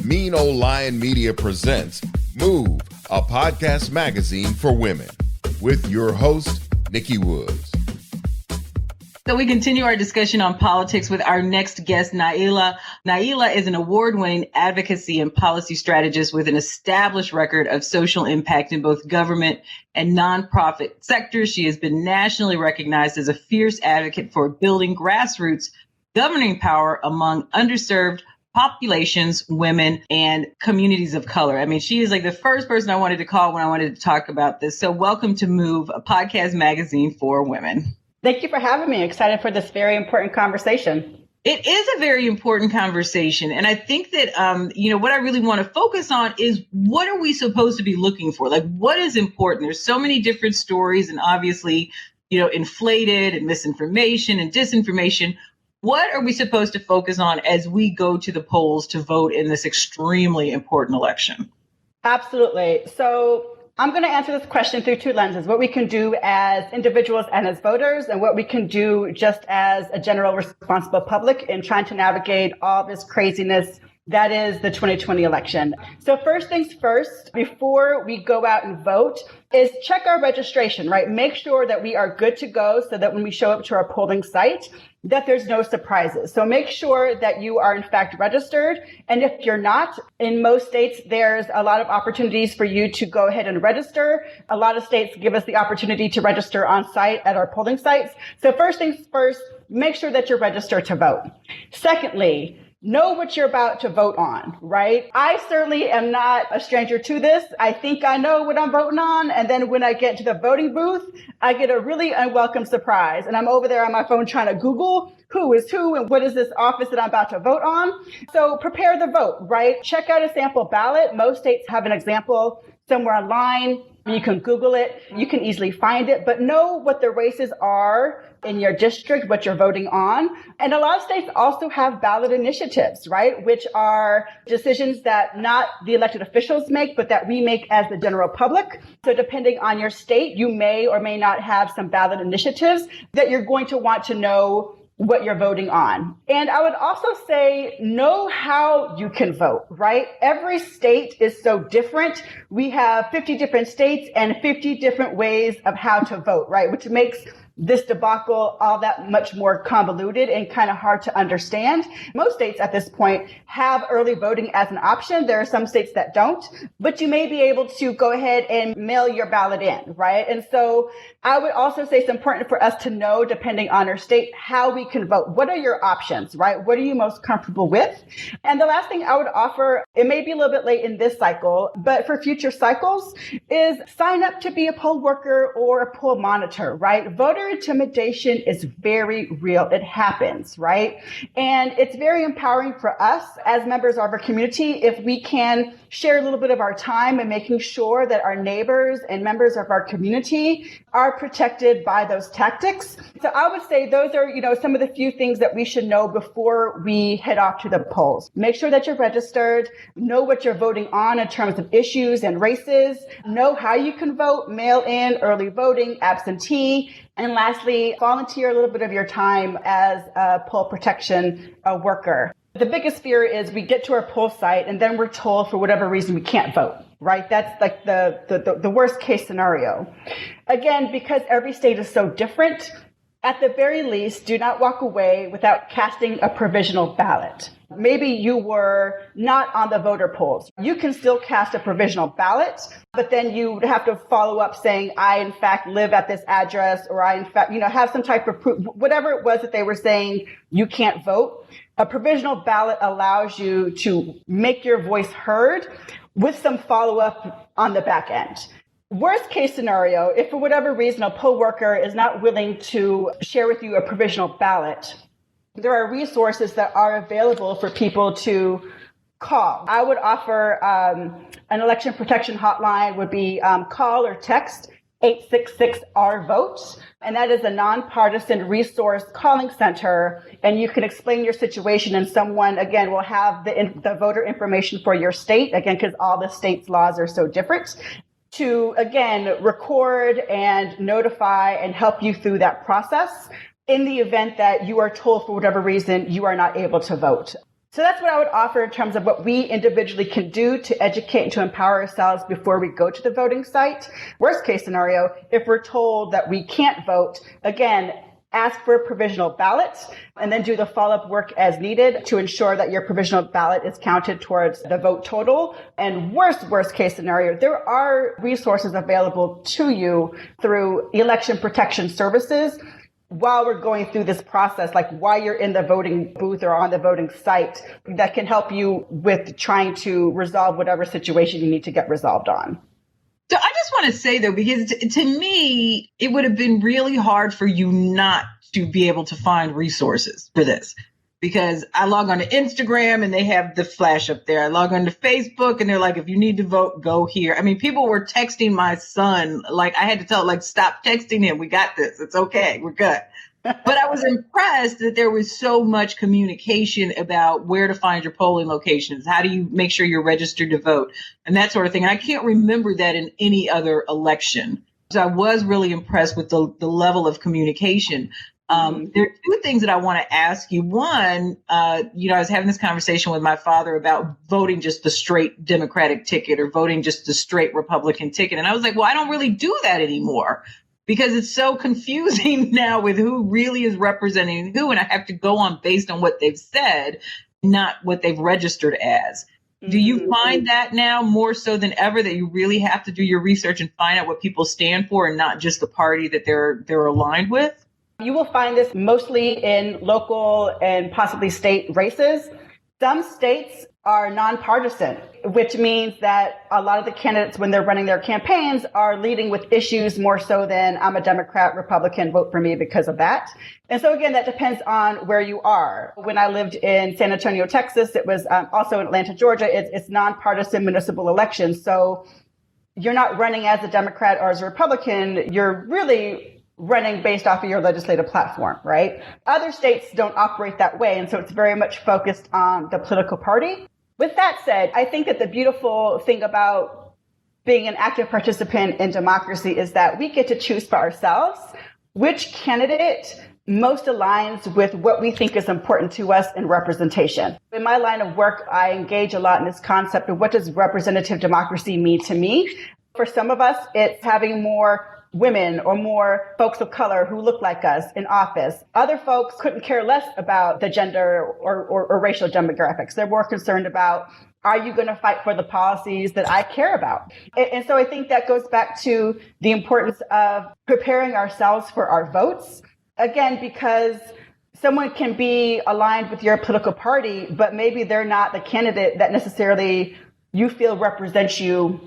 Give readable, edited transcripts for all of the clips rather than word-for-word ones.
Mean Old Lion Media presents Move, a podcast magazine for women, with your host, Nikki Woods. So we continue our discussion on politics with our next guest, Naila. Naila is an award-winning advocacy and policy strategist with an established record of social impact in both government and nonprofit sectors. She has been nationally recognized as a fierce advocate for building grassroots governing power among underserved populations, women, and communities of color. I mean, she is like the first person I wanted to call when I wanted to talk about this. So welcome to Move, a podcast magazine for women. Thank you for having me. Excited for this very important conversation. It is a very important conversation. And I think that, what I really want to focus on is what are we supposed to be looking for? Like, what is important? There's so many different stories and obviously, inflated and misinformation and disinformation. What are we supposed to focus on as we go to the polls to vote in this extremely important election? Absolutely. So I'm going to answer this question through two lenses, what we can do as individuals and as voters, and what we can do just as a general responsible public in trying to navigate all this craziness that is the 2020 election. So first things first, before we go out and vote, is check our registration, right? Make sure that we are good to go so that when we show up to our polling site, that there's no surprises. So make sure that you are in fact registered. And if you're not, in most states, there's a lot of opportunities for you to go ahead and register. A lot of states give us the opportunity to register on site at our polling sites. So first things first, make sure that you're registered to vote. Secondly, know what you're about to vote on, right? I certainly am not a stranger to this. I think I know what I'm voting on. And then when I get to the voting booth, I get a really unwelcome surprise. And I'm over there on my phone trying to Google who is who and what is this office that I'm about to vote on. So prepare the vote, right? Check out a sample ballot. Most states have an example somewhere online. You can Google it. You can easily find it, but know what the races are in your district, what you're voting on. And a lot of states also have ballot initiatives, right? Which are decisions that not the elected officials make, but that we make as the general public. So depending on your state, you may or may not have some ballot initiatives that you're going to want to know what you're voting on. And I would also say, know how you can vote, right? Every state is so different. We have 50 different states and 50 different ways of how to vote, right? Which makes this debacle all that much more convoluted and kind of hard to understand. Most states at this point have early voting as an option. There are some states that don't, but you may be able to go ahead and mail your ballot in, right? And so I would also say it's important for us to know, depending on our state, how we can vote. What are your options, right? What are you most comfortable with? And the last thing I would offer, it may be a little bit late in this cycle, but for future cycles, is sign up to be a poll worker or a poll monitor, right? Voter intimidation is very real. It happens, right? And it's very empowering for us as members of our community if we can share a little bit of our time in making sure that our neighbors and members of our community are protected by those tactics. So I would say those are, some of the few things that we should know before we head off to the polls. Make sure that you're registered, know what you're voting on in terms of issues and races, know how you can vote, mail in, early voting, absentee, and lastly, volunteer a little bit of your time as a poll protection worker. The biggest fear is we get to our poll site and then we're told for whatever reason we can't vote, right? That's like the worst case scenario. Again, because every state is so different, at the very least, do not walk away without casting a provisional ballot. Maybe you were not on the voter polls. You can still cast a provisional ballot, but then you would have to follow up saying, I, in fact, live at this address, or I, in fact, have some type of proof, whatever it was that they were saying you can't vote. A provisional ballot allows you to make your voice heard with some follow-up on the back end. Worst case scenario, if for whatever reason a poll worker is not willing to share with you a provisional ballot, there are resources that are available for people to call. I would offer an election protection hotline would be call or text 866-R-VOTE. And that is a nonpartisan resource calling center. And you can explain your situation and someone, again, will have the voter information for your state, again, because all the state's laws are so different, to, again, record and notify and help you through that process in the event that you are told for whatever reason you are not able to vote. So that's what I would offer in terms of what we individually can do to educate and to empower ourselves before we go to the voting site. Worst case scenario, if we're told that we can't vote, again, ask for a provisional ballot and then do the follow-up work as needed to ensure that your provisional ballot is counted towards the vote total. And worst case scenario, there are resources available to you through election protection services while we're going through this process, like while you're in the voting booth or on the voting site, that can help you with trying to resolve whatever situation you need to get resolved on. So I just want to say, though, because to me, it would have been really hard for you not to be able to find resources for this. Because I log on to Instagram and they have the flash up there. I log on to Facebook and they're like, if you need to vote, go here. I mean, people were texting my son. Like, I had to tell, like, stop texting him. We got this. It's okay. We're good. But I was impressed that there was so much communication about where to find your polling locations. How do you make sure you're registered to vote and that sort of thing. And I can't remember that in any other election. So I was really impressed with the level of communication. There are two things that I want to ask you. One, I was having this conversation with my father about voting just the straight Democratic ticket or voting just the straight Republican ticket. And I was like, well, I don't really do that anymore because it's so confusing now with who really is representing who. And I have to go on based on what they've said, not what they've registered as. Do you find that now more so than ever that you really have to do your research and find out what people stand for and not just the party that they're aligned with? You will find this mostly in local and possibly state races. Some states are nonpartisan, which means that a lot of the candidates, when they're running their campaigns, are leading with issues more so than I'm a Democrat, Republican, vote for me because of that. And so again, that depends on where you are. When I lived in San Antonio, Texas, it was also in Atlanta, Georgia, it's nonpartisan municipal elections. So you're not running as a Democrat or as a Republican, you're really running based off of your legislative platform, right? Other states don't operate that way. And so it's very much focused on the political party. With that said, I think that the beautiful thing about being an active participant in democracy is that we get to choose for ourselves which candidate most aligns with what we think is important to us in representation. In my line of work, I engage a lot in this concept of what does representative democracy mean to me? For some of us, it's having more women or more folks of color who look like us in office. Other folks couldn't care less about the gender or racial demographics. They're more concerned about, are you going to fight for the policies that I care about? And so I think that goes back to the importance of preparing ourselves for our votes. Again, because someone can be aligned with your political party, but maybe they're not the candidate that necessarily you feel represents you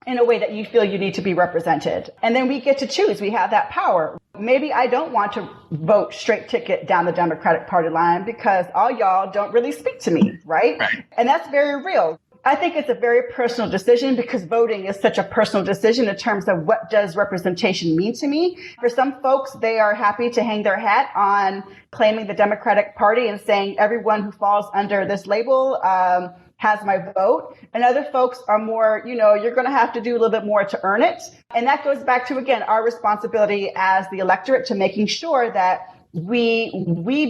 in a way that you feel you need to be represented. And then we get to choose. We have that power. Maybe I don't want to vote straight ticket down the Democratic Party line because all y'all don't really speak to me, right? And that's very real. I think it's a very personal decision because voting is such a personal decision in terms of what does representation mean to me. For some folks, they are happy to hang their hat on claiming the Democratic Party and saying everyone who falls under this label has my vote. And other folks are more, you're going to have to do a little bit more to earn it. And that goes back to, again, our responsibility as the electorate to making sure that we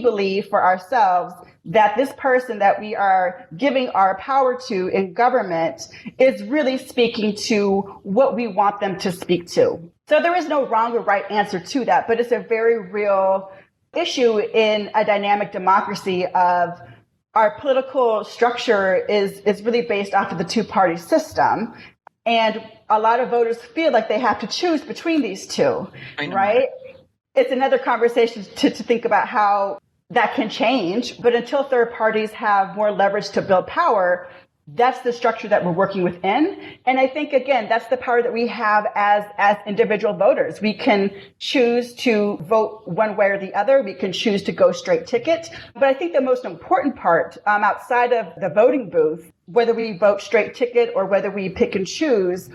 believe for ourselves that this person that we are giving our power to in government is really speaking to what we want them to speak to. So there is no wrong or right answer to that, but it's a very real issue in a dynamic democracy of our political structure is really based off of the two-party system. And a lot of voters feel like they have to choose between these two, right? It's another conversation to think about how that can change. But until third parties have more leverage to build power, that's the structure that we're working within. And I think, again, that's the power that we have as individual voters. We can choose to vote one way or the other. We can choose to go straight ticket. But I think the most important part outside of the voting booth, whether we vote straight ticket or whether we pick and choose,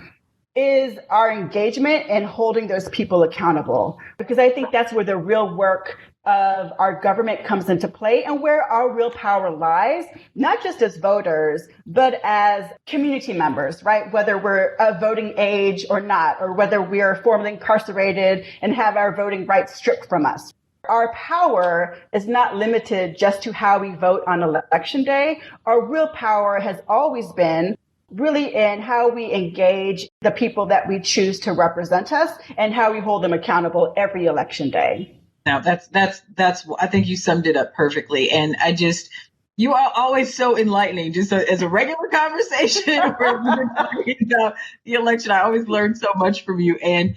is our engagement in holding those people accountable. Because I think that's where the real work of our government comes into play and where our real power lies, not just as voters, but as community members, right? Whether we're of voting age or not, or whether we are formally incarcerated and have our voting rights stripped from us. our power is not limited just to how we vote on election day. Our real power has always been really in how we engage the people that we choose to represent us and how we hold them accountable every election day. Now that's I think you summed it up perfectly. And you are always so enlightening, just as a regular conversation where we're talking about the election. I always learn so much from you. And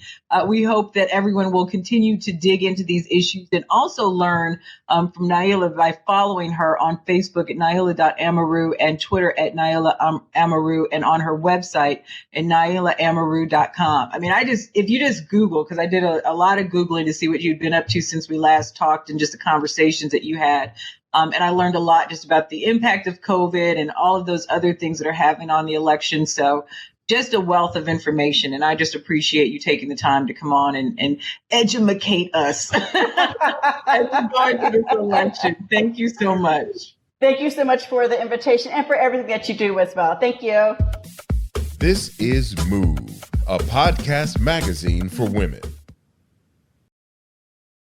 we hope that everyone will continue to dig into these issues and also learn from Naila by following her on Facebook at naila.amaru and Twitter at Naila Amaru and on her website at nailaamaru.com. I mean, if you just Google, because I did a lot of Googling to see what you'd been up to since we last talked and just the conversations that you had. And I learned a lot just about the impact of COVID and all of those other things that are happening on the election. So just a wealth of information. And I just appreciate you taking the time to come on and educate us as we go into this election. Thank you so much. Thank you so much for the invitation and for everything that you do as well. Thank you. This is Move, a podcast magazine for women.